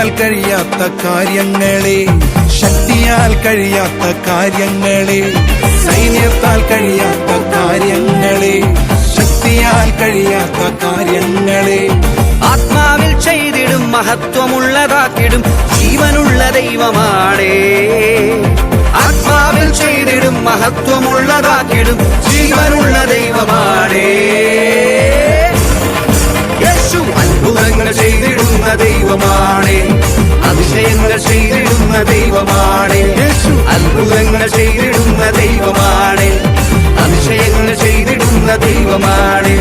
ശക്തിയാൽ കഴിയാത്ത കാര്യങ്ങളെ, ശക്തിയാൽ കഴിയാത്ത കാര്യങ്ങളെ, സൈന്യത്താൽ കഴിയാത്ത കാര്യങ്ങളെ, ശക്തിയാൽ കഴിയാത്ത കാര്യങ്ങളെ ആത്മാവിൽ ചെയ്തിടും മഹത്വമുള്ളതാക്കിടും ജീവനുള്ള ദൈവമാണേ. ആത്മാവിൽ ചെയ്തിടും മഹത്വമുള്ളതാക്കിടും ജീവനുള്ള ദൈവമാണേ. യേശു അത്ഭുതങ്ങൾ ചെയ്തിടുന്ന ദൈവമാണേ, അതിശയങ്ങൾ ചെയ്തിടുന്ന ദൈവമാണേ. യേശു അത്ഭുതങ്ങൾ ചെയ്തിടുന്ന ദൈവമാണേ, അതിശയങ്ങൾ ചെയ്തിടുന്ന ദൈവമാണേ.